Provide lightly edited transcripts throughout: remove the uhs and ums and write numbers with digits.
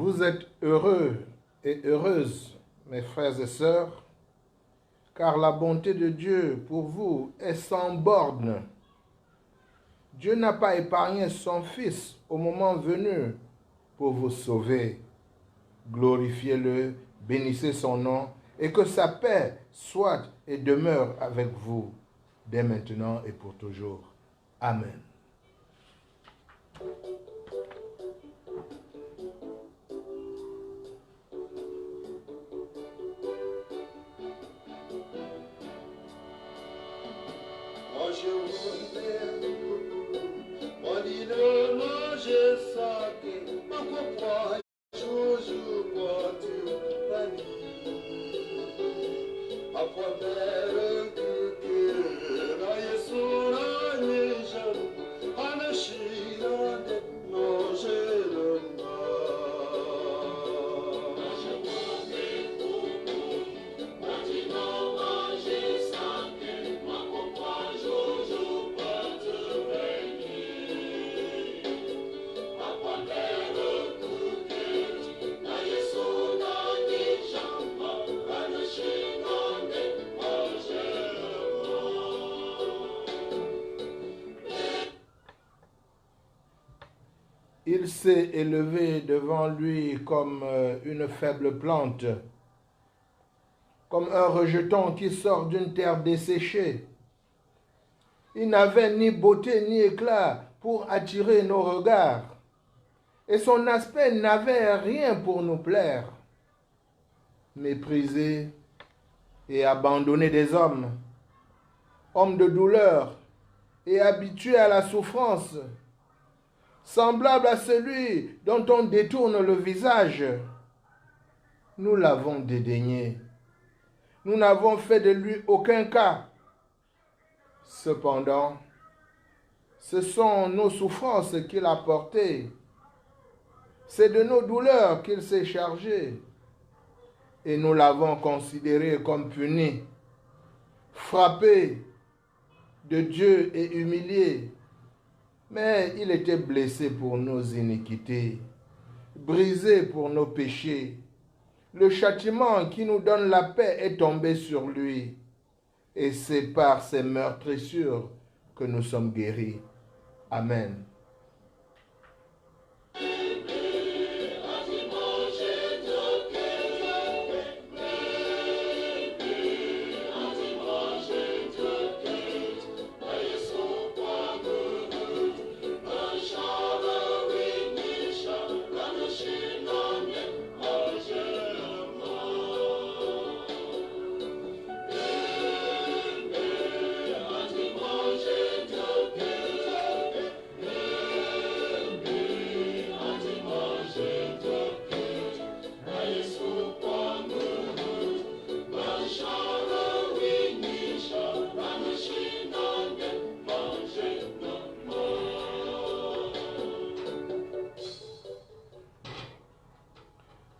Vous êtes heureux et heureuses, mes frères et sœurs, car la bonté de Dieu pour vous est sans borne. Dieu n'a pas épargné son Fils au moment venu pour vous sauver. Glorifiez-le, bénissez son nom, et que sa paix soit et demeure avec vous, dès maintenant et pour toujours. Amen. Il s'est élevé devant lui comme une faible plante, comme un rejeton qui sort d'une terre desséchée. Il n'avait ni beauté ni éclat pour attirer nos regards, et son aspect n'avait rien pour nous plaire. Méprisé et abandonné des hommes, homme de douleur et habitué à la souffrance, semblable à celui dont on détourne le visage, nous l'avons dédaigné. Nous n'avons fait de lui aucun cas. Cependant, ce sont nos souffrances qu'il a portées. C'est de nos douleurs qu'il s'est chargé. Et nous l'avons considéré comme puni, frappé de Dieu et humilié. Mais il était blessé pour nos iniquités, brisé pour nos péchés. Le châtiment qui nous donne la paix est tombé sur lui. Et c'est par ses meurtrissures que nous sommes guéris. Amen.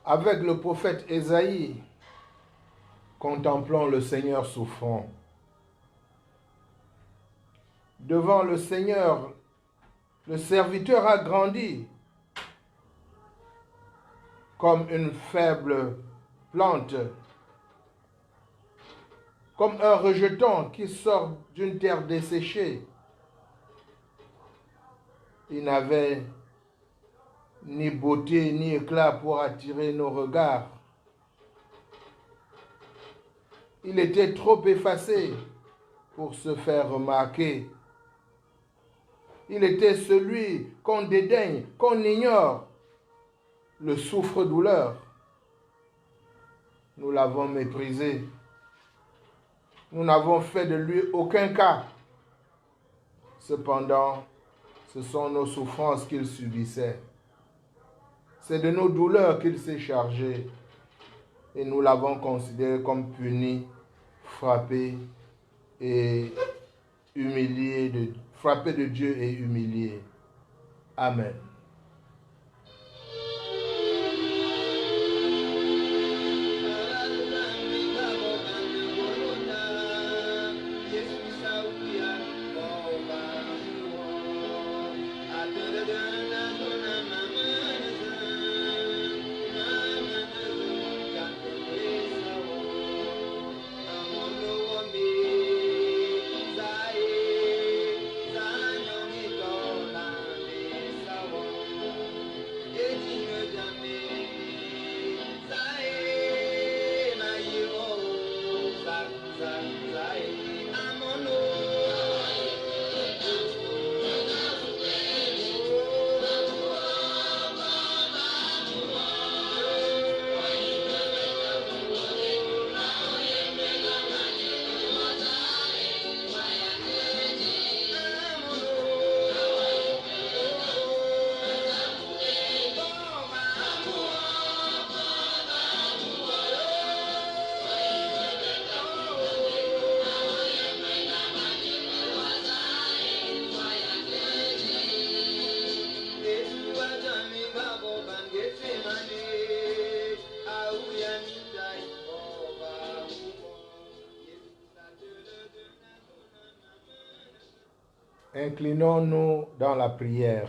Avec le prophète Ésaïe, contemplons le Seigneur souffrant. Devant le Seigneur, le serviteur a grandi comme une faible plante, comme un rejeton qui sort d'une terre desséchée. Il n'avait ni beauté ni éclat pour attirer nos regards. Il était trop effacé pour se faire remarquer. Il était celui qu'on dédaigne, qu'on ignore, le souffre-douleur. Nous l'avons méprisé. Nous n'avons fait de lui aucun cas. Cependant, ce sont nos souffrances qu'il subissait. C'est de nos douleurs qu'il s'est chargé et nous l'avons considéré comme puni, frappé et humilié, frappé de Dieu et humilié. Amen. Inclinons-nous dans la prière.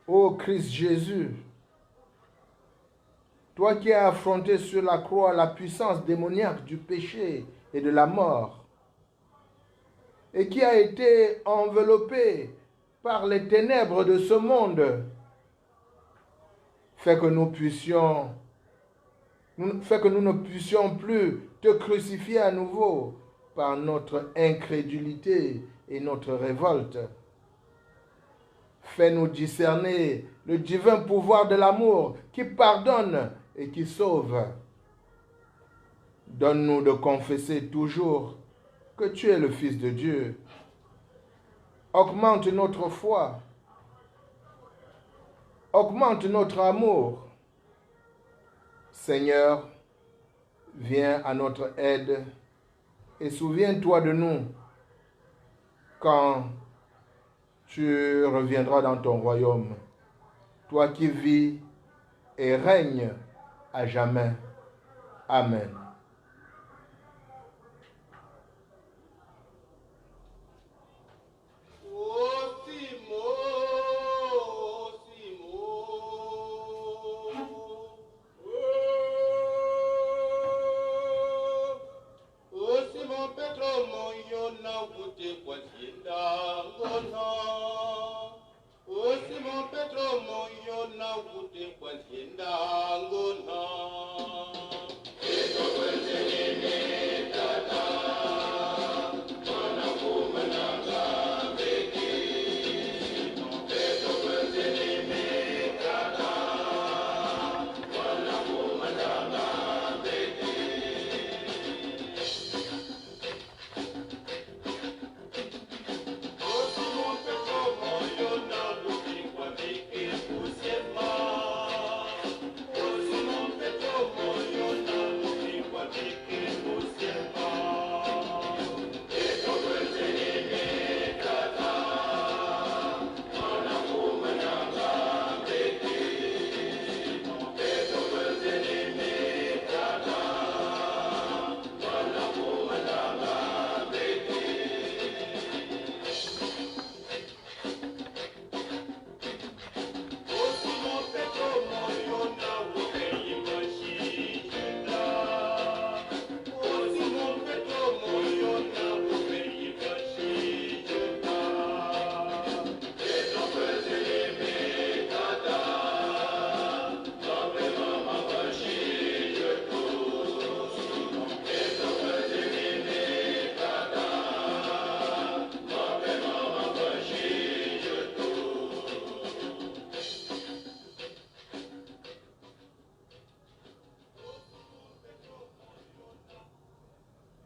Ô Christ Jésus, toi qui as affronté sur la croix la puissance démoniaque du péché et de la mort, et qui a été enveloppé par les ténèbres de ce monde, fais que nous ne puissions plus te crucifier à nouveau par notre incrédulité et notre révolte. Fais-nous discerner le divin pouvoir de l'amour qui pardonne et qui sauve. Donne-nous de confesser toujours que tu es le Fils de Dieu. Augmente notre foi. Augmente notre amour. Seigneur, viens à notre aide et souviens-toi de nous quand tu reviendras dans ton royaume, toi qui vis et règnes à jamais. Amen.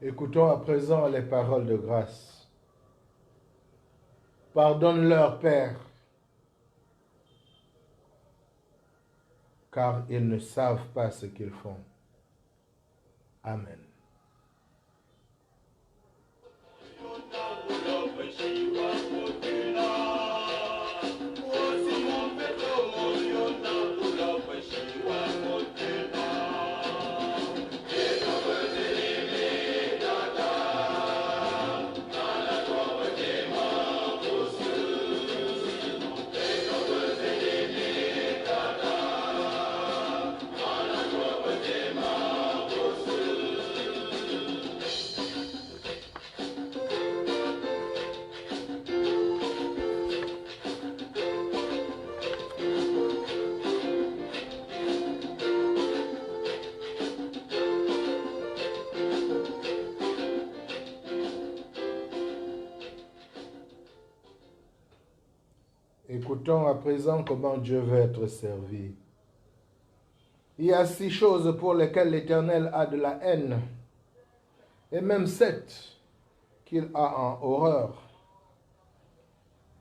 Écoutons à présent les paroles de grâce. Pardonne-leur, Père, car ils ne savent pas ce qu'ils font. Amen. Écoutons à présent comment Dieu veut être servi. Il y a 6 choses pour lesquelles l'Éternel a de la haine, et même 7 qu'il a en horreur.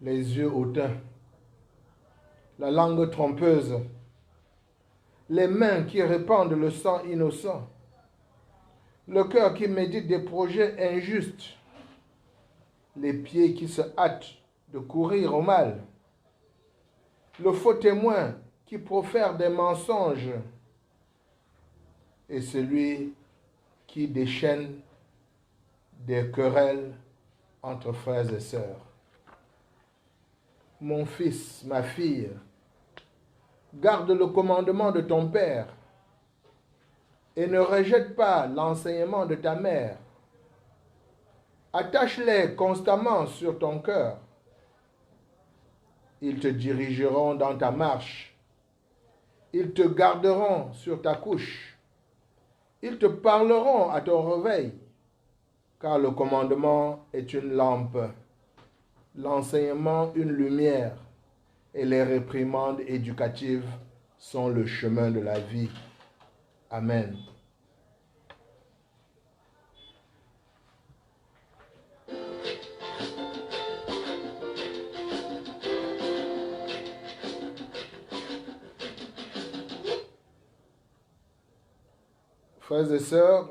Les yeux hautains, la langue trompeuse, les mains qui répandent le sang innocent, le cœur qui médite des projets injustes, les pieds qui se hâtent de courir au mal, le faux témoin qui profère des mensonges et celui qui déchaîne des querelles entre frères et sœurs. Mon fils, ma fille, garde le commandement de ton père et ne rejette pas l'enseignement de ta mère. Attache-les constamment sur ton cœur. Ils te dirigeront dans ta marche. Ils te garderont sur ta couche. Ils te parleront à ton réveil, car le commandement est une lampe, l'enseignement une lumière, et les réprimandes éducatives sont le chemin de la vie. Amen. Frères et sœurs,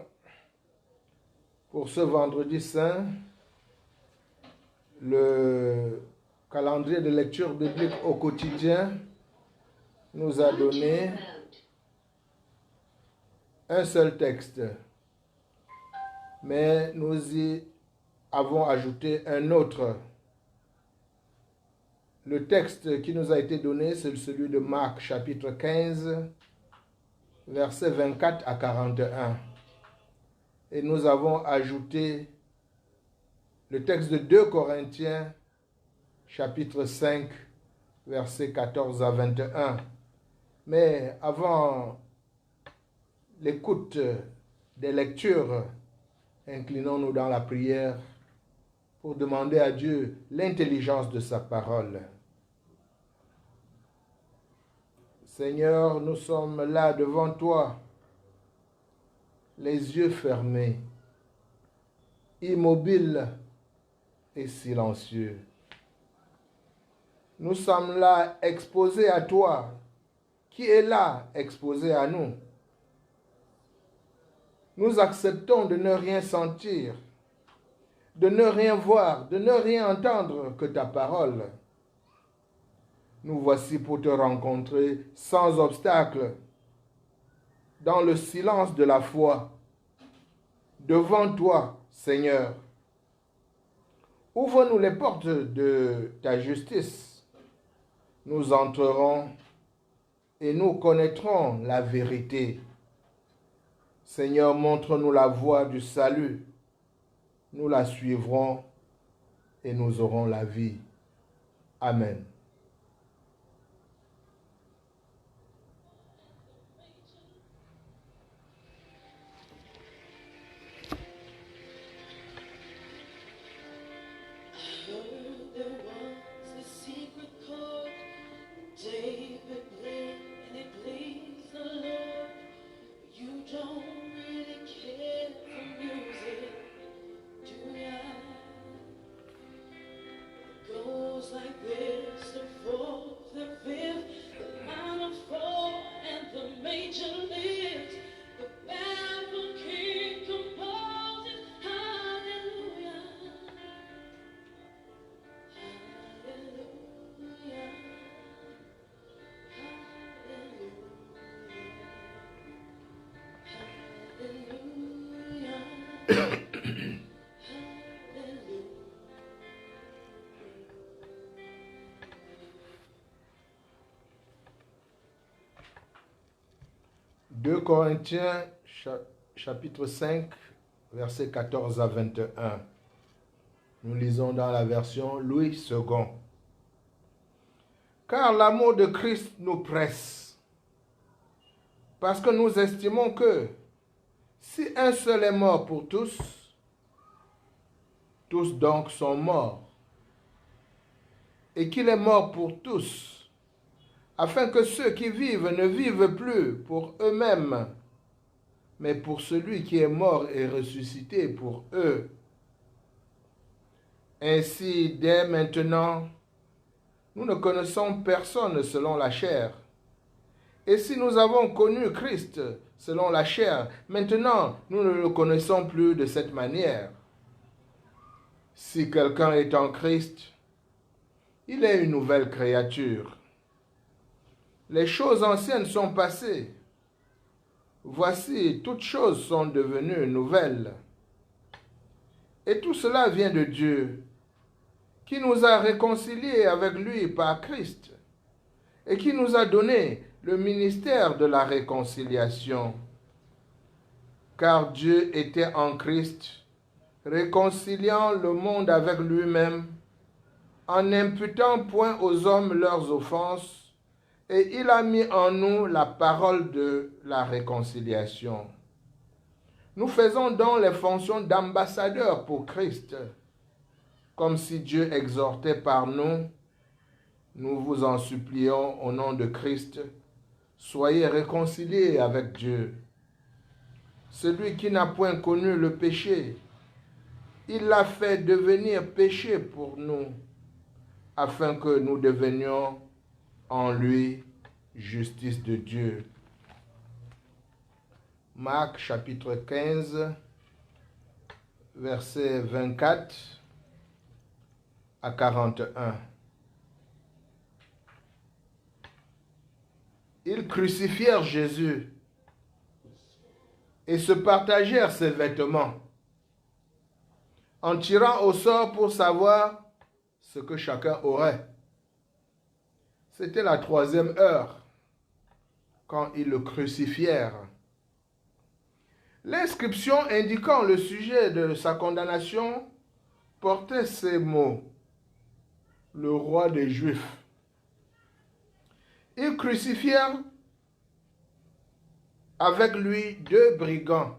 pour ce vendredi saint, le calendrier de lecture biblique au quotidien nous a donné un seul texte, mais nous y avons ajouté un autre. Le texte qui nous a été donné, c'est celui de Marc, chapitre 15, versets 24 à 41. Et nous avons ajouté le texte de 2 Corinthiens, chapitre 5, versets 14 à 21. Mais avant l'écoute des lectures, inclinons-nous dans la prière pour demander à Dieu l'intelligence de sa parole. Seigneur, nous sommes là devant toi, les yeux fermés, immobiles et silencieux. Nous sommes là exposés à toi, qui est là exposé à nous. Nous acceptons de ne rien sentir, de ne rien voir, de ne rien entendre que ta parole. Nous voici pour te rencontrer sans obstacle, dans le silence de la foi, devant toi, Seigneur. Ouvre-nous les portes de ta justice. Nous entrerons et nous connaîtrons la vérité. Seigneur, montre-nous la voie du salut. Nous la suivrons et nous aurons la vie. Amen. « 2 Corinthiens, chapitre 5, versets 14 à 21. Nous lisons dans la version Louis II. « Car l'amour de Christ nous presse, parce que nous estimons que si un seul est mort pour tous, tous donc sont morts, et qu'il est mort pour tous, afin que ceux qui vivent ne vivent plus pour eux-mêmes, mais pour celui qui est mort et ressuscité pour eux. Ainsi, dès maintenant, nous ne connaissons personne selon la chair. Et si nous avons connu Christ selon la chair, maintenant, nous ne le connaissons plus de cette manière. Si quelqu'un est en Christ, il est une nouvelle créature. Les choses anciennes sont passées. Voici, toutes choses sont devenues nouvelles. Et tout cela vient de Dieu, qui nous a réconciliés avec lui par Christ et qui nous a donné le ministère de la réconciliation. Car Dieu était en Christ, réconciliant le monde avec lui-même, en n'imputant point aux hommes leurs offenses, et il a mis en nous la parole de la réconciliation. Nous faisons donc les fonctions d'ambassadeurs pour Christ, comme si Dieu exhortait par nous. Nous vous en supplions au nom de Christ, soyez réconciliés avec Dieu. Celui qui n'a point connu le péché, il l'a fait devenir péché pour nous, afin que nous devenions en lui justice de Dieu. Marc chapitre 15, versets 24 à 41. Ils crucifièrent Jésus et se partagèrent ses vêtements, en tirant au sort pour savoir ce que chacun aurait. C'était la 3e heure, quand ils le crucifièrent. L'inscription indiquant le sujet de sa condamnation portait ces mots: le roi des Juifs. Ils crucifièrent avec lui 2 brigands,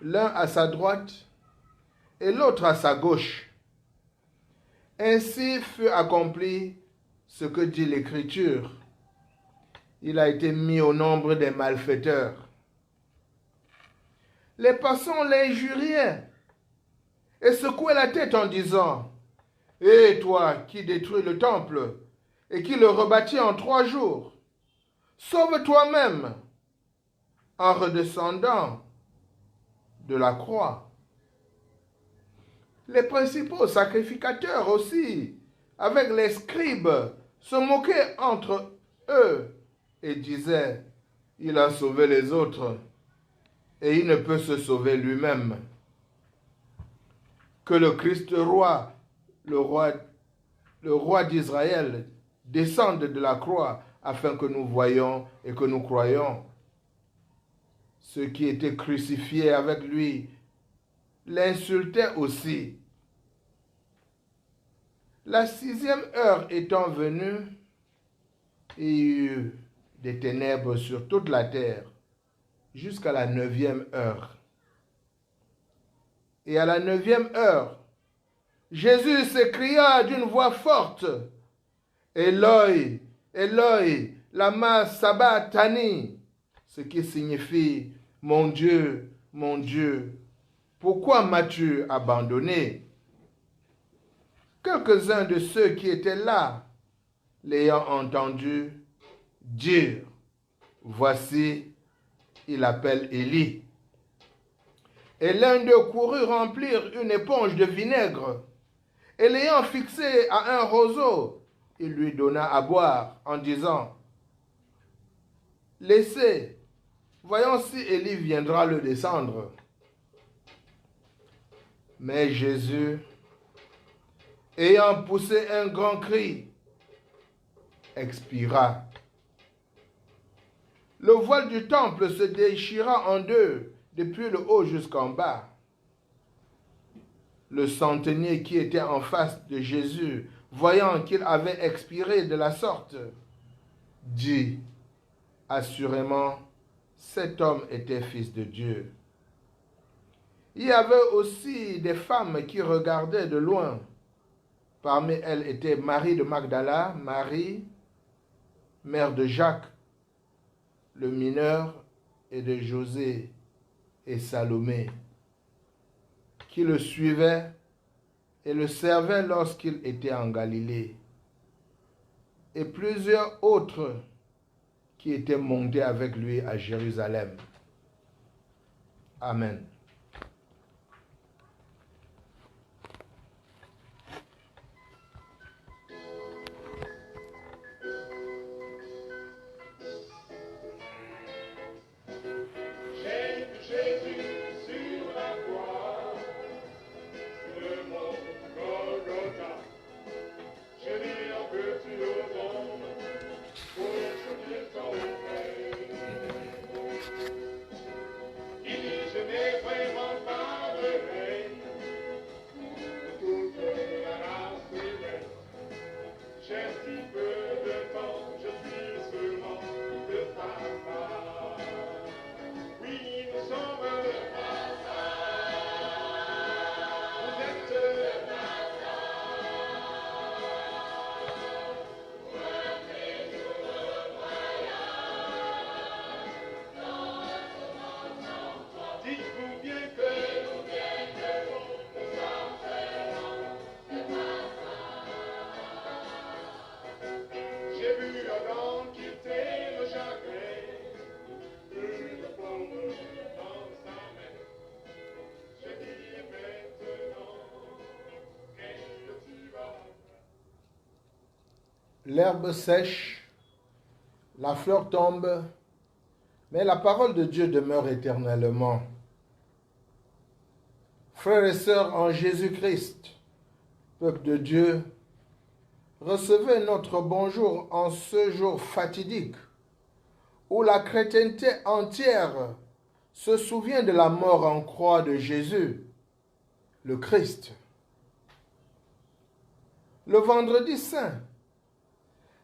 l'un à sa droite et l'autre à sa gauche. Ainsi fut accompli ce que dit l'Écriture: il a été mis au nombre des malfaiteurs. Les passants l'injuriaient et secouaient la tête en disant: « Et toi qui détruis le temple et qui le rebâtis en 3 jours, sauve toi-même en redescendant de la croix. » Les principaux sacrificateurs aussi, avec les scribes, se moquaient entre eux et disaient: « Il a sauvé les autres et il ne peut se sauver lui-même. » Que le Christ roi, le roi d'Israël, descende de la croix afin que nous voyions et que nous croyions. Ceux qui étaient crucifiés avec lui l'insultaient aussi. La 6e heure étant venue, il y eut des ténèbres sur toute la terre jusqu'à la 9e heure. Et à la 9e heure, Jésus s'écria d'une voix forte: « Eloi, Eloi, lama sabachthani », ce qui signifie: « Mon Dieu, pourquoi m'as-tu abandonné ?» Quelques-uns de ceux qui étaient là, l'ayant entendu dire: « Voici, il appelle Élie. » Et l'un d'eux courut remplir une éponge de vinaigre, et l'ayant fixé à un roseau, il lui donna à boire, en disant: « Laissez, voyons si Élie viendra le descendre. » Mais Jésus, ayant poussé un grand cri, expira. Le voile du temple se déchira en 2, depuis le haut jusqu'en bas. Le centenier qui était en face de Jésus, voyant qu'il avait expiré de la sorte, dit: « Assurément, cet homme était fils de Dieu. » Il y avait aussi des femmes qui regardaient de loin. Parmi elles étaient Marie de Magdala, Marie, mère de Jacques, le mineur, et de José et Salomé, qui le suivaient et le servaient lorsqu'il était en Galilée, et plusieurs autres qui étaient montés avec lui à Jérusalem. Amen. l'herbe sèche, la fleur tombe, mais la parole de Dieu demeure éternellement. Frères et sœurs en Jésus-Christ, peuple de Dieu, recevez notre bonjour en ce jour fatidique où la chrétienté entière se souvient de la mort en croix de Jésus, le Christ. Le vendredi saint,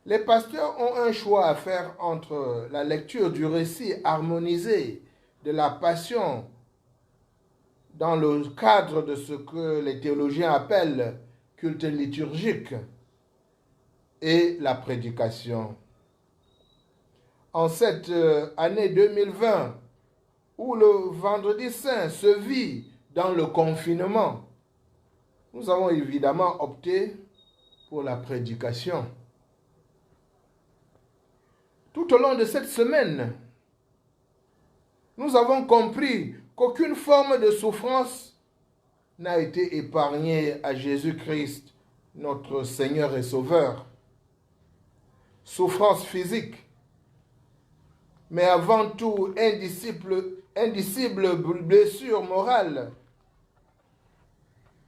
les pasteurs ont un choix à faire entre la lecture du récit harmonisé de la Passion dans le cadre de ce que les théologiens appellent culte liturgique et la prédication. En cette année 2020, où le vendredi saint se vit dans le confinement, nous avons évidemment opté pour la prédication. Tout au long de cette semaine, nous avons compris qu'aucune forme de souffrance n'a été épargnée à Jésus-Christ, notre Seigneur et Sauveur. Souffrance physique, mais avant tout indicible blessure morale.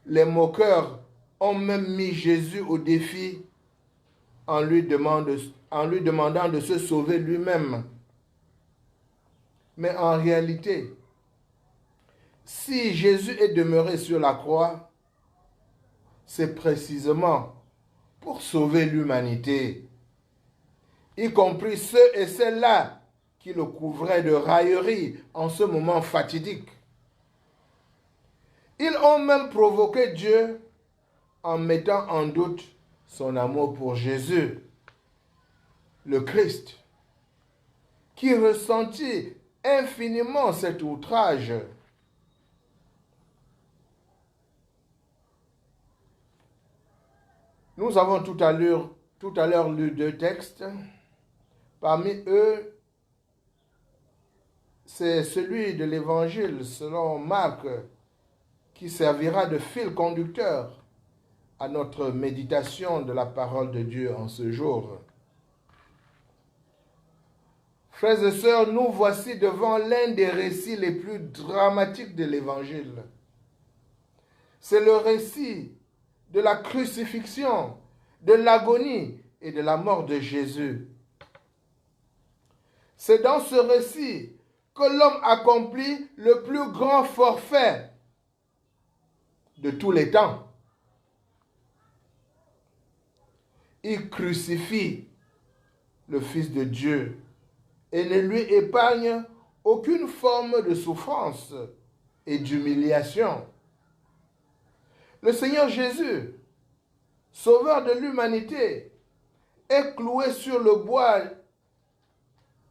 Les moqueurs ont même mis Jésus au défi en lui demandant de se sauver lui-même. Mais en réalité, si Jésus est demeuré sur la croix, c'est précisément pour sauver l'humanité, y compris ceux et celles-là qui le couvraient de railleries en ce moment fatidique. Ils ont même provoqué Dieu en mettant en doute son amour pour Jésus, le Christ, qui ressentit infiniment cet outrage. Nous avons tout à l'heure lu 2 textes. Parmi eux, c'est celui de l'Évangile selon Marc qui servira de fil conducteur à notre méditation de la parole de Dieu en ce jour. Frères et sœurs, nous voici devant l'un des récits les plus dramatiques de l'Évangile. C'est le récit de la crucifixion, de l'agonie et de la mort de Jésus. C'est dans ce récit que l'homme accomplit le plus grand forfait de tous les temps. Il crucifie le Fils de Dieu et ne lui épargne aucune forme de souffrance et d'humiliation. Le Seigneur Jésus, Sauveur de l'humanité, est cloué sur le bois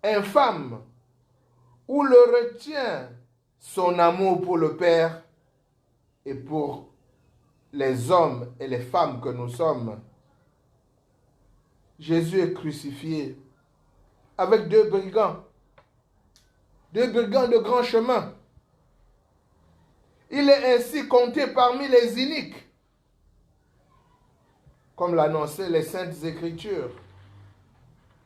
infâme où le retient son amour pour le Père et pour les hommes et les femmes que nous sommes. Jésus est crucifié avec 2 brigands de grand chemin. Il est ainsi compté parmi les iniques, comme l'annonçaient les Saintes Écritures.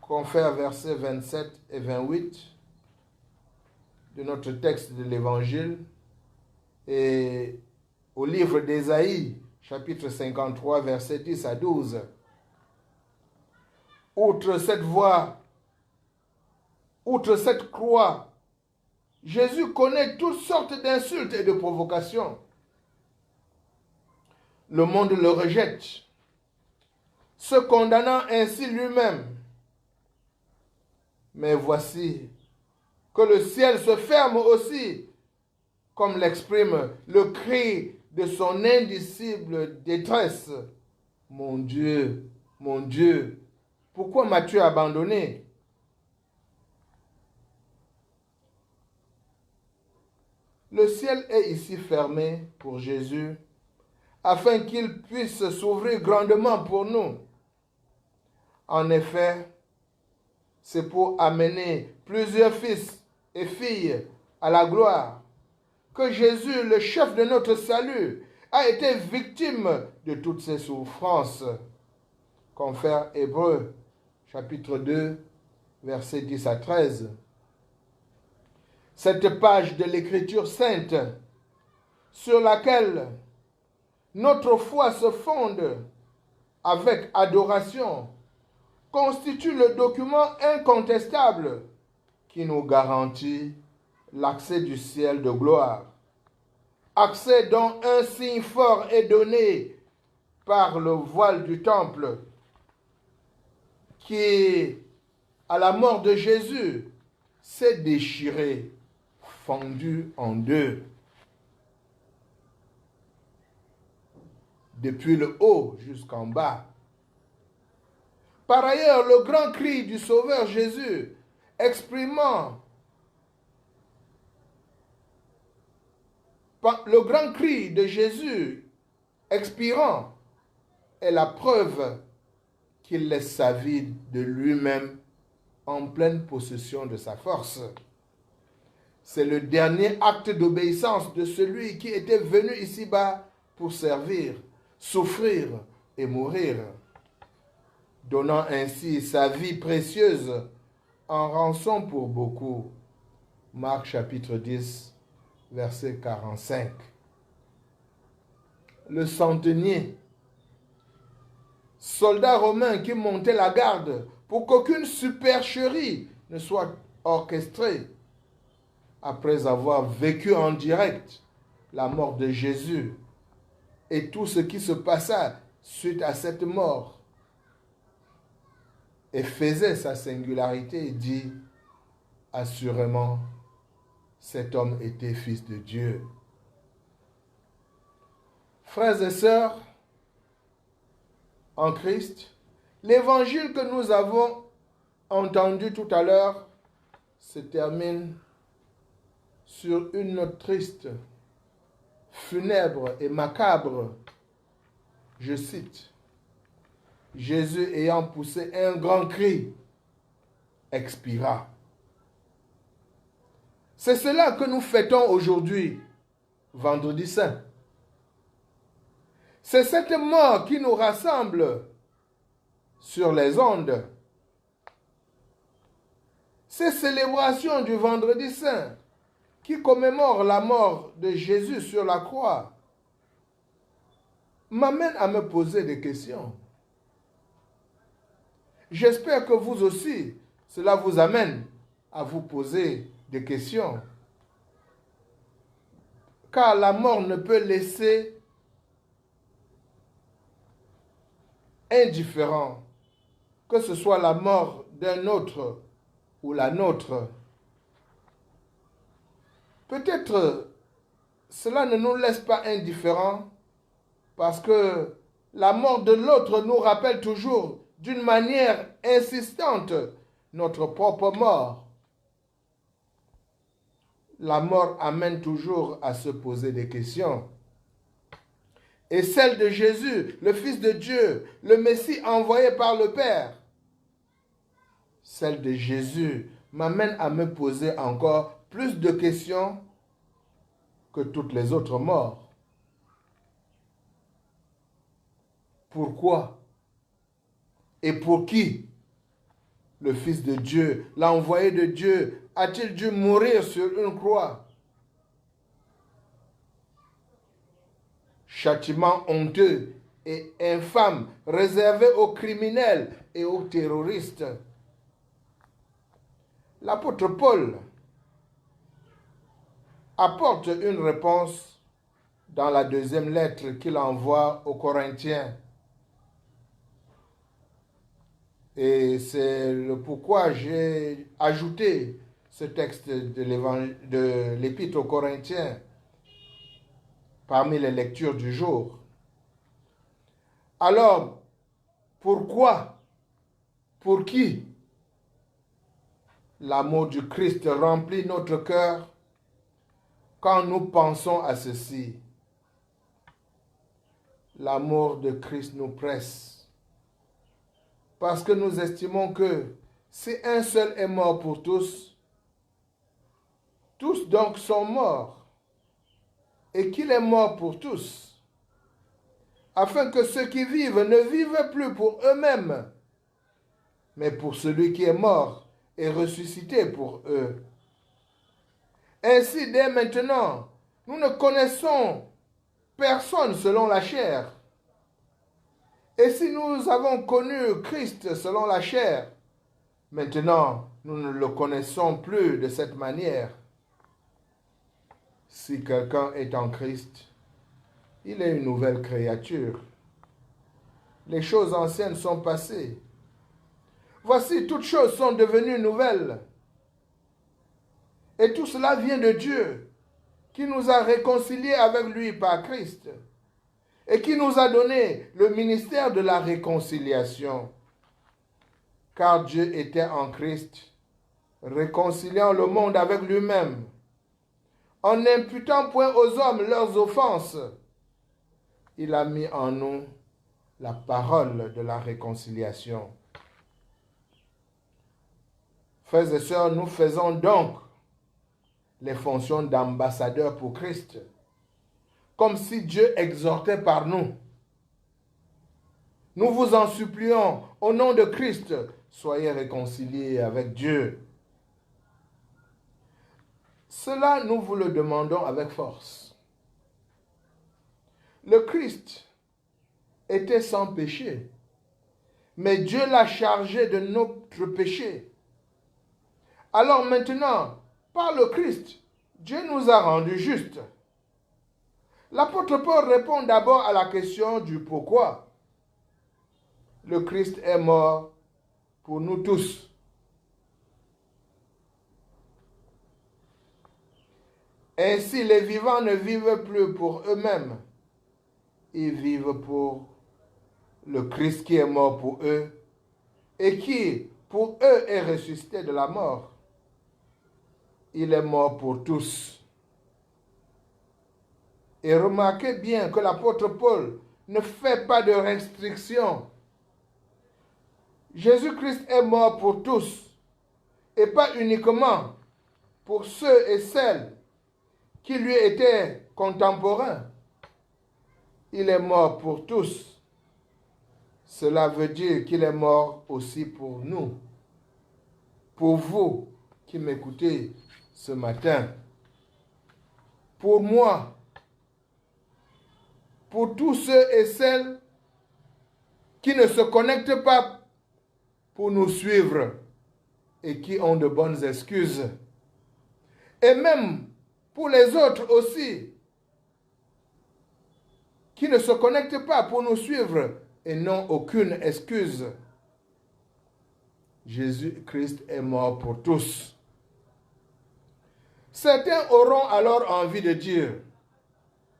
Confère versets 27 et 28 de notre texte de l'Évangile et au livre d'Ésaïe, chapitre 53, versets 10 à 12. Outre cette croix, Jésus connaît toutes sortes d'insultes et de provocations. Le monde le rejette, se condamnant ainsi lui-même. Mais voici que le ciel se ferme aussi, comme l'exprime le cri de son indicible détresse. Mon Dieu, pourquoi m'as-tu abandonné? Le ciel est ici fermé pour Jésus, afin qu'il puisse s'ouvrir grandement pour nous. En effet, c'est pour amener plusieurs fils et filles à la gloire que Jésus, le chef de notre salut, a été victime de toutes ces souffrances. confère Hébreux, chapitre 2, versets 10 à 13. Cette page de l'Écriture sainte sur laquelle notre foi se fonde avec adoration constitue le document incontestable qui nous garantit l'accès du ciel de gloire. Accès dont un signe fort est donné par le voile du temple qui, à la mort de Jésus, s'est déchiré, fendu en deux. Depuis le haut jusqu'en bas. Par ailleurs, le grand cri du Sauveur Jésus, le grand cri de Jésus expirant, est la preuve qu'il laisse sa vie de lui-même en pleine possession de sa force. C'est le dernier acte d'obéissance de celui qui était venu ici-bas pour servir, souffrir et mourir, donnant ainsi sa vie précieuse en rançon pour beaucoup. Marc chapitre 10, verset 45. Le centenier, soldat romain qui montait la garde pour qu'aucune supercherie ne soit orchestrée, après avoir vécu en direct la mort de Jésus et tout ce qui se passa suite à cette mort, et faisait sa singularité, et dit, assurément, cet homme était fils de Dieu. Frères et sœurs, en Christ, l'évangile que nous avons entendu tout à l'heure se termine sur une note triste, funèbre et macabre. Je cite, « Jésus ayant poussé un grand cri, expira. » C'est cela que nous fêtons aujourd'hui, vendredi saint. C'est cette mort qui nous rassemble sur les ondes. Ces célébrations du vendredi saint qui commémorent la mort de Jésus sur la croix m'amènent à me poser des questions. J'espère que vous aussi, cela vous amène à vous poser des questions. Car la mort ne peut laisser indifférent, que ce soit la mort d'un autre ou la nôtre. Peut-être cela ne nous laisse pas indifférents parce que la mort de l'autre nous rappelle toujours d'une manière insistante notre propre mort. La mort amène toujours à se poser des questions. Et celle de Jésus, le Fils de Dieu, le Messie envoyé par le Père, celle de Jésus m'amène à me poser encore plus de questions que toutes les autres morts. Pourquoi et pour qui le Fils de Dieu, l'envoyé de Dieu, a-t-il dû mourir sur une croix? Châtiment honteux et infâme réservé aux criminels et aux terroristes. L'apôtre Paul apporte une réponse dans la deuxième lettre qu'il envoie aux Corinthiens. Et c'est le pourquoi j'ai ajouté ce texte de l'Épître aux Corinthiens parmi les lectures du jour. Alors, pourquoi? Pour qui? L'amour du Christ remplit notre cœur quand nous pensons à ceci. L'amour de Christ nous presse. Parce que nous estimons que si un seul est mort pour tous, tous donc sont morts. Et qu'il est mort pour tous, afin que ceux qui vivent ne vivent plus pour eux-mêmes, mais pour celui qui est mort et ressuscité pour eux. Ainsi, dès maintenant, nous ne connaissons personne selon la chair. Et si nous avons connu Christ selon la chair, maintenant, nous ne le connaissons plus de cette manière. Si quelqu'un est en Christ, il est une nouvelle créature. Les choses anciennes sont passées. Voici, toutes choses sont devenues nouvelles. Et tout cela vient de Dieu, qui nous a réconciliés avec lui par Christ, et qui nous a donné le ministère de la réconciliation. Car Dieu était en Christ, réconciliant le monde avec lui-même, en n'imputant point aux hommes leurs offenses. Il a mis en nous la parole de la réconciliation. Frères et sœurs, nous faisons donc les fonctions d'ambassadeurs pour Christ, comme si Dieu exhortait par nous. Nous vous en supplions, au nom de Christ, soyez réconciliés avec Dieu. Cela, nous vous le demandons avec force. Le Christ était sans péché, mais Dieu l'a chargé de notre péché. Alors maintenant, par le Christ, Dieu nous a rendus justes. L'apôtre Paul répond d'abord à la question du pourquoi. Le Christ est mort pour nous tous. Ainsi, les vivants ne vivent plus pour eux-mêmes. Ils vivent pour le Christ qui est mort pour eux et qui, pour eux, est ressuscité de la mort. Il est mort pour tous. Et remarquez bien que l'apôtre Paul ne fait pas de restriction. Jésus-Christ est mort pour tous et pas uniquement pour ceux et celles qui lui étaient contemporains. Il est mort pour tous. Cela veut dire qu'il est mort aussi pour nous, pour vous qui m'écoutez ce matin, pour moi, pour tous ceux et celles qui ne se connectent pas pour nous suivre et qui ont de bonnes excuses. Et même pour les autres aussi, qui ne se connectent pas pour nous suivre et n'ont aucune excuse. Jésus-Christ est mort pour tous. Certains auront alors envie de dire,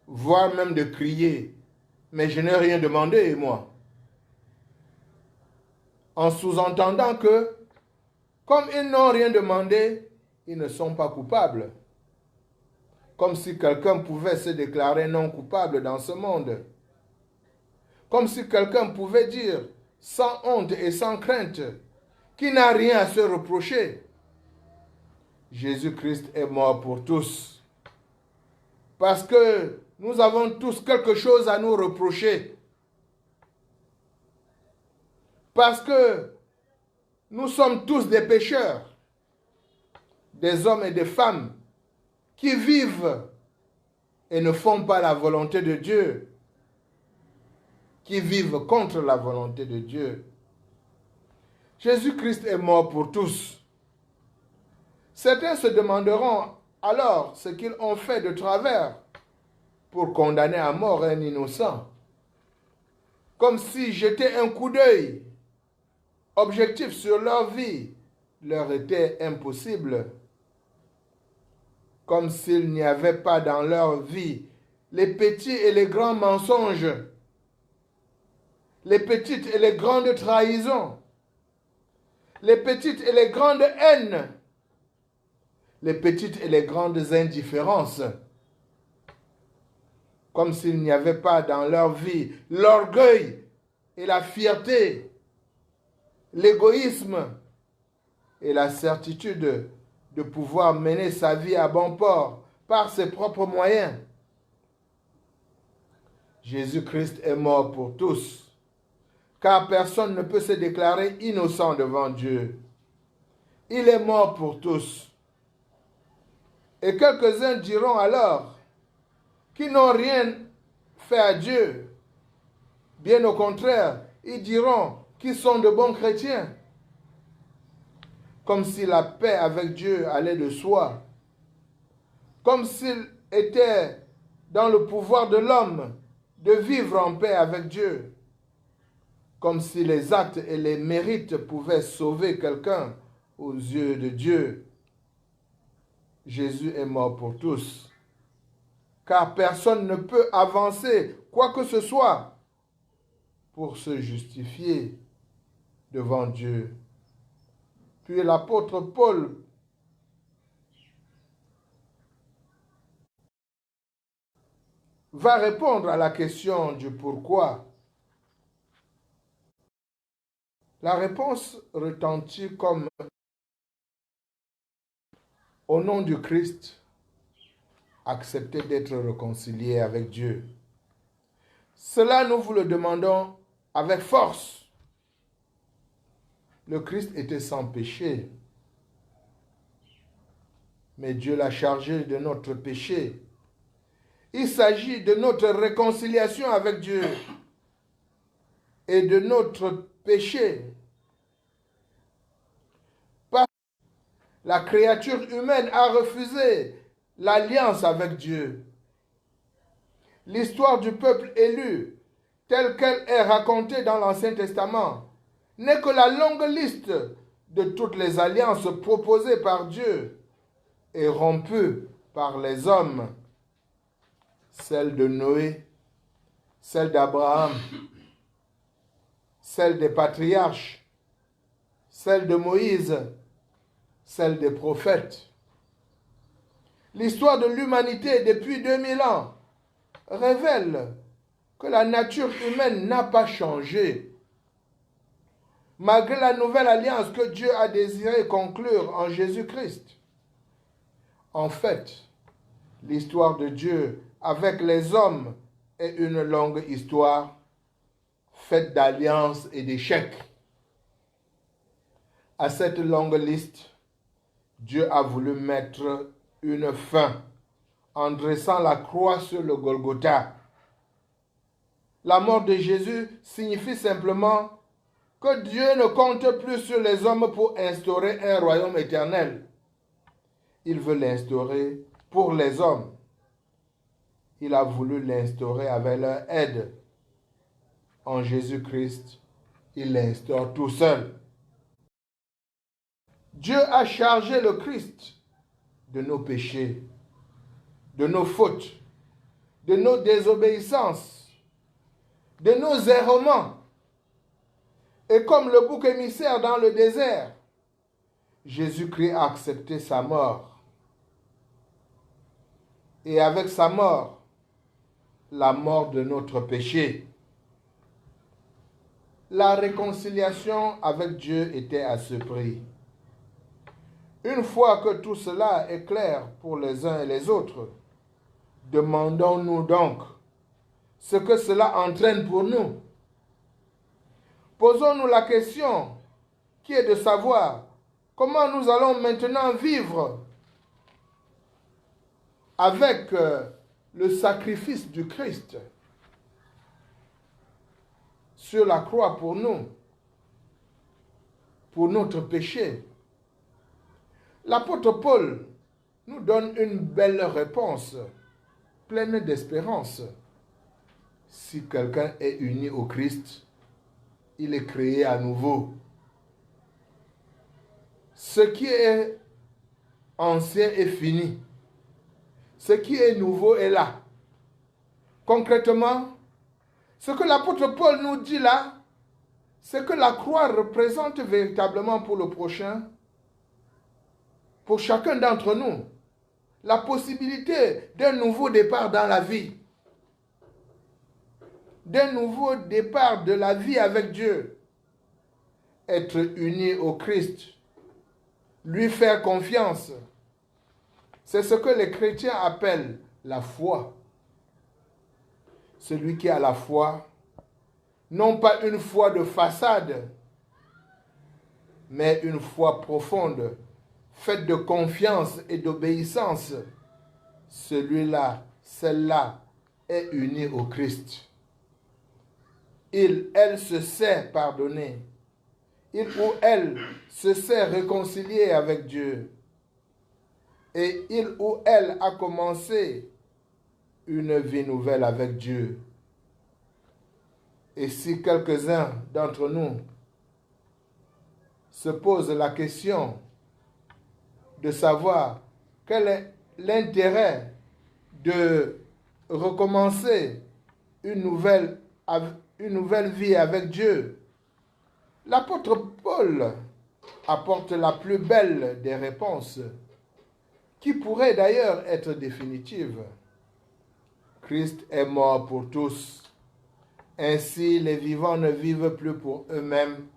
voire même de crier, mais je n'ai rien demandé, moi. En sous-entendant que, comme ils n'ont rien demandé, ils ne sont pas coupables. Comme si quelqu'un pouvait se déclarer non coupable dans ce monde. Comme si quelqu'un pouvait dire, sans honte et sans crainte, qu'il n'a rien à se reprocher. Jésus-Christ est mort pour tous. Parce que nous avons tous quelque chose à nous reprocher. Parce que nous sommes tous des pécheurs, des hommes et des femmes qui vivent et ne font pas la volonté de Dieu, qui vivent contre la volonté de Dieu. Jésus-Christ est mort pour tous. Certains se demanderont alors ce qu'ils ont fait de travers pour condamner à mort un innocent. Comme si jeter un coup d'œil objectif sur leur vie leur était impossible. Comme s'il n'y avait pas dans leur vie les petits et les grands mensonges, les petites et les grandes trahisons, les petites et les grandes haines, les petites et les grandes indifférences. Comme s'il n'y avait pas dans leur vie l'orgueil et la fierté, l'égoïsme et la certitude de pouvoir mener sa vie à bon port par ses propres moyens. Jésus-Christ est mort pour tous, car personne ne peut se déclarer innocent devant Dieu. Il est mort pour tous. Et quelques-uns diront alors qu'ils n'ont rien fait à Dieu. Bien au contraire, ils diront qu'ils sont de bons chrétiens, comme si la paix avec Dieu allait de soi, comme s'il était dans le pouvoir de l'homme de vivre en paix avec Dieu, comme si les actes et les mérites pouvaient sauver quelqu'un aux yeux de Dieu. Jésus est mort pour tous, car personne ne peut avancer quoi que ce soit pour se justifier devant Dieu. Puis l'apôtre Paul va répondre à la question du pourquoi. La réponse retentit comme au nom du Christ, acceptez d'être réconcilié avec Dieu. Cela, nous vous le demandons avec force. Le Christ était sans péché, mais Dieu l'a chargé de notre péché. Il s'agit de notre réconciliation avec Dieu et de notre péché. Parce que la créature humaine a refusé l'alliance avec Dieu. L'histoire du peuple élu, telle qu'elle est racontée dans l'Ancien Testament, n'est que la longue liste de toutes les alliances proposées par Dieu et rompues par les hommes. Celle de Noé, celle d'Abraham, celle des patriarches, celle de Moïse, celle des prophètes. L'histoire de l'humanité depuis 2000 ans révèle que la nature humaine n'a pas changé. Malgré la nouvelle alliance que Dieu a désiré conclure en Jésus-Christ. En fait, l'histoire de Dieu avec les hommes est une longue histoire faite d'alliances et d'échecs. À cette longue liste, Dieu a voulu mettre une fin en dressant la croix sur le Golgotha. La mort de Jésus signifie simplement que Dieu ne compte plus sur les hommes pour instaurer un royaume éternel. Il veut l'instaurer pour les hommes. Il a voulu l'instaurer avec leur aide. En Jésus-Christ, il l'instaure tout seul. Dieu a chargé le Christ de nos péchés, de nos fautes, de nos désobéissances, de nos errements. Et comme le bouc émissaire dans le désert, Jésus-Christ a accepté sa mort. Et avec sa mort, la mort de notre péché. La réconciliation avec Dieu était à ce prix. Une fois que tout cela est clair pour les uns et les autres, demandons-nous donc ce que cela entraîne pour nous. Posons-nous la question qui est de savoir comment nous allons maintenant vivre avec le sacrifice du Christ sur la croix pour nous, pour notre péché. L'apôtre Paul nous donne une belle réponse, pleine d'espérance. Si quelqu'un est uni au Christ, il est créé à nouveau. Ce qui est ancien est fini. Ce qui est nouveau est là. Concrètement, ce que l'apôtre Paul nous dit là, c'est que la croix représente véritablement pour le prochain, pour chacun d'entre nous, la possibilité d'un nouveau départ dans la vie. D'un nouveau départ de la vie avec Dieu. Être uni au Christ. Lui faire confiance. C'est ce que les chrétiens appellent la foi. celui qui a la foi, non pas une foi de façade, mais une foi profonde, faite de confiance et d'obéissance, celui-là, celle-là est unie au Christ. Elle se sait pardonner. Il ou elle se sait réconcilier avec Dieu. Et il ou elle a commencé une vie nouvelle avec Dieu. Et si quelques-uns d'entre nous se posent la question de savoir quel est l'intérêt de recommencer une nouvelle vie avec Dieu, l'apôtre Paul apporte la plus belle des réponses, qui pourrait d'ailleurs être définitive. Christ est mort pour tous. Ainsi, les vivants ne vivent plus pour eux-mêmes.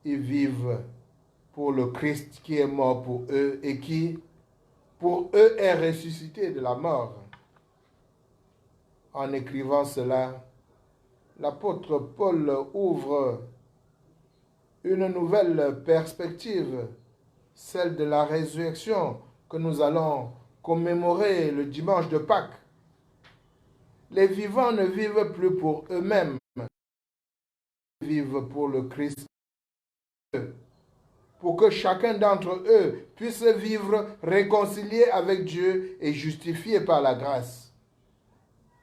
Ils vivent pour le Christ qui est mort pour eux et qui, pour eux, est ressuscité de la mort. En écrivant cela, l'apôtre Paul ouvre une nouvelle perspective, celle de la résurrection que nous allons commémorer le dimanche de Pâques. Les vivants ne vivent plus pour eux-mêmes, ils vivent pour le Christ, pour que chacun d'entre eux puisse vivre réconcilié avec Dieu et justifié par la grâce.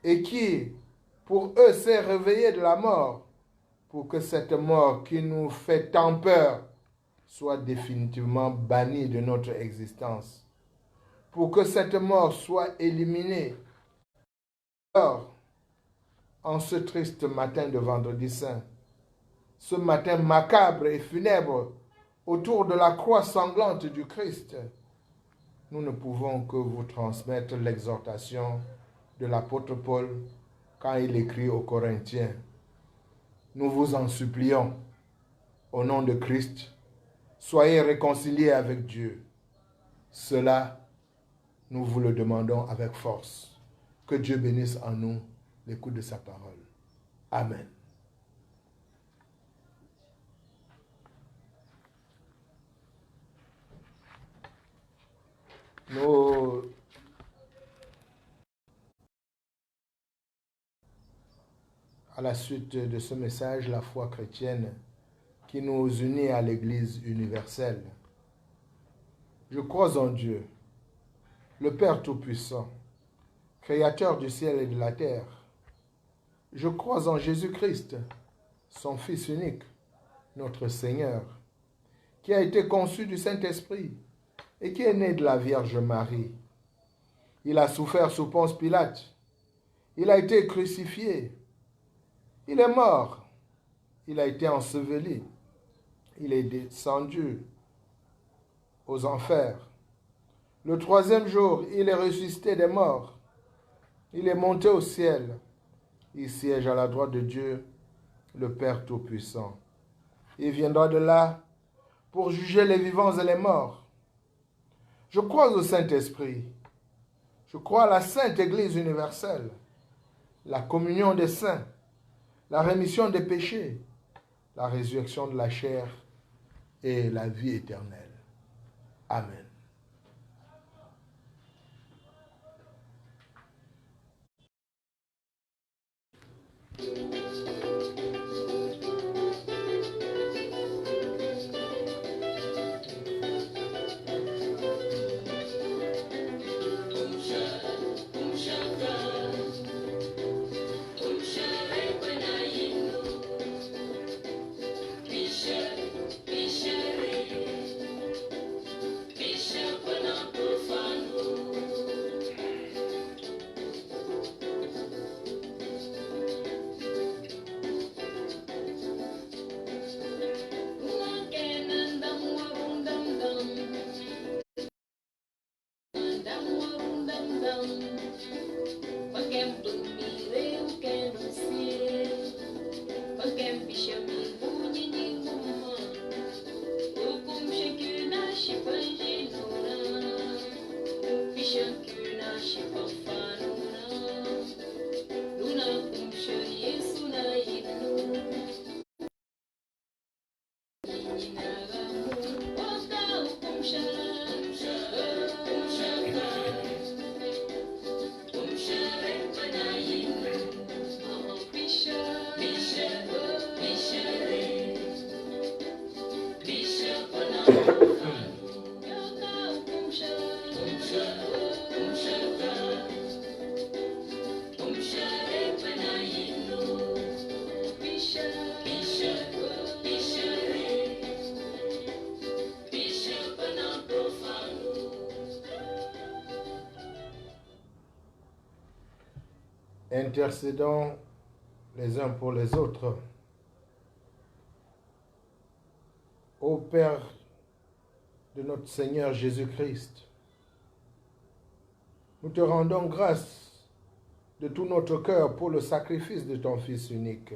Et qui, pour eux, s'est réveillé de la mort, pour que cette mort qui nous fait tant peur soit définitivement bannie de notre existence, pour que cette mort soit éliminée. Alors, en ce triste matin de Vendredi Saint, ce matin macabre et funèbre autour de la croix sanglante du Christ, nous ne pouvons que vous transmettre l'exhortation de l'apôtre Paul quand il écrit aux Corinthiens. Nous vous en supplions, au nom de Christ, soyez réconciliés avec Dieu. Cela, nous vous le demandons avec force. Que Dieu bénisse en nous l'écoute de sa parole. Amen. À la suite de ce message, la foi chrétienne qui nous unit à l'Église universelle. Je crois en Dieu, le Père Tout-Puissant, Créateur du ciel et de la terre. Je crois en Jésus-Christ, son Fils unique, notre Seigneur, qui a été conçu du Saint-Esprit et qui est né de la Vierge Marie. Il a souffert sous Ponce Pilate. Il a été crucifié. Il est mort. Il a été enseveli. Il est descendu aux enfers. Le troisième jour, il est ressuscité des morts. Il est monté au ciel. Il siège à la droite de Dieu, le Père Tout-Puissant. Il viendra de là pour juger les vivants et les morts. Je crois au Saint-Esprit. Je crois à la Sainte Église universelle, la communion des saints, la rémission des péchés, la résurrection de la chair et la vie éternelle. Amen. Intercédons les uns pour les autres. Ô Père de notre Seigneur Jésus-Christ, nous te rendons grâce de tout notre cœur pour le sacrifice de ton Fils unique.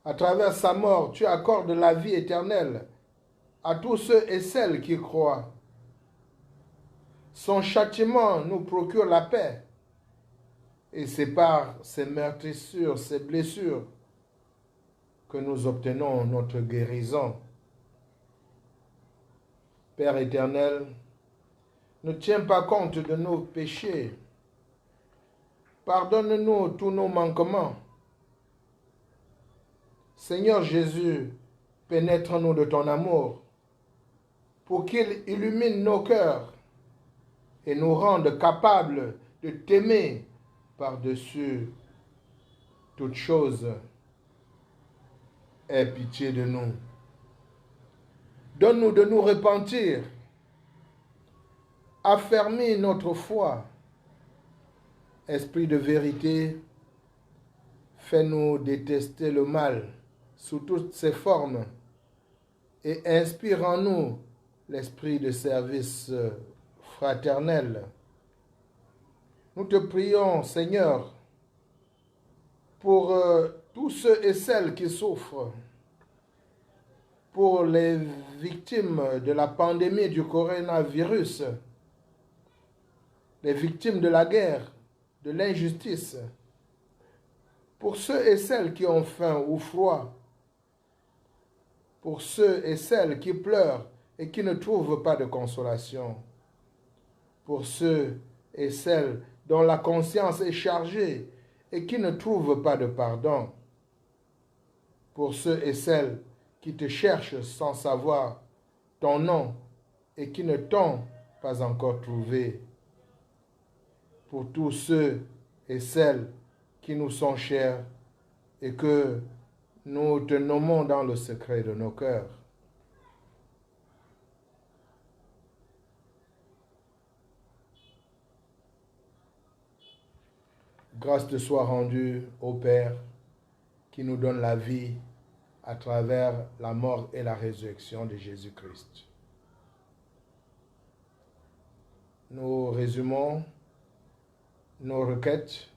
À travers sa mort, tu accordes la vie éternelle à tous ceux et celles qui croient. Son châtiment nous procure la paix, et c'est par ces meurtrissures, ces blessures, que nous obtenons notre guérison. Père éternel, ne tiens pas compte de nos péchés. Pardonne-nous tous nos manquements. Seigneur Jésus, pénètre-nous de ton amour pour qu'il illumine nos cœurs et nous rende capables de t'aimer par-dessus toutes choses. Aie pitié de nous. Donne-nous de nous repentir. Affermis notre foi. Esprit de vérité, fais-nous détester le mal sous toutes ses formes et inspire en nous l'esprit de service fraternel. Nous te prions, Seigneur, pour tous ceux et celles qui souffrent, pour les victimes de la pandémie du coronavirus, les victimes de la guerre, de l'injustice, pour ceux et celles qui ont faim ou froid, pour ceux et celles qui pleurent et qui ne trouvent pas de consolation, pour ceux et celles dont la conscience est chargée et qui ne trouvent pas de pardon, pour ceux et celles qui te cherchent sans savoir ton nom et qui ne t'ont pas encore trouvé, pour tous ceux et celles qui nous sont chers et que nous te nommons dans le secret de nos cœurs. Grâce te soit rendue, ô Père, qui nous donne la vie à travers la mort et la résurrection de Jésus-Christ. Nous résumons nos requêtes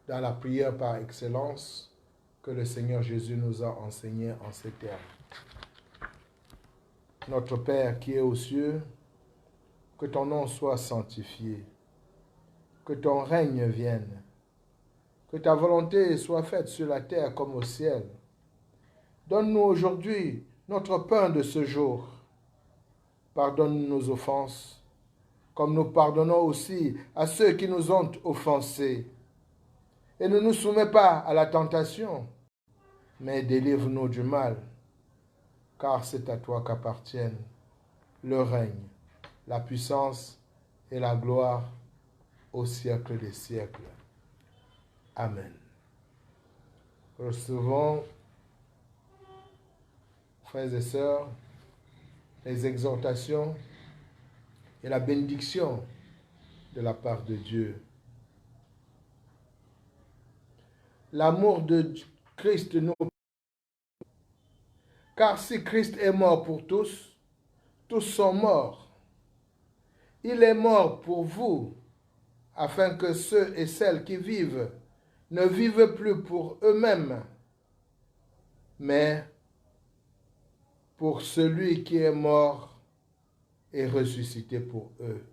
dans la prière par excellence que le Seigneur Jésus nous a enseignée en ces termes. Notre Père qui est aux cieux, que ton nom soit sanctifié, que ton règne vienne, que ta volonté soit faite sur la terre comme au ciel. Donne-nous aujourd'hui notre pain de ce jour. Pardonne nos offenses, comme nous pardonnons aussi à ceux qui nous ont offensés. Et ne nous soumets pas à la tentation, mais délivre-nous du mal, car c'est à toi qu'appartiennent le règne, la puissance et la gloire au siècle des siècles. Amen. Recevons, frères et sœurs, les exhortations et la bénédiction de la part de Dieu. L'amour de Christ nous... Car si Christ est mort pour tous, tous sont morts. Il est mort pour vous, afin que ceux et celles qui vivent ne vivent plus pour eux-mêmes, mais pour celui qui est mort et ressuscité pour eux.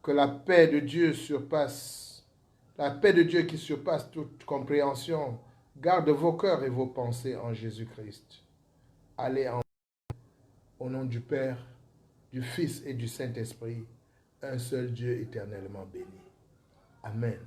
Que la paix de Dieu qui surpasse toute compréhension, garde vos cœurs et vos pensées en Jésus-Christ. Allez au nom du Père, du Fils et du Saint-Esprit, un seul Dieu éternellement béni. Amen.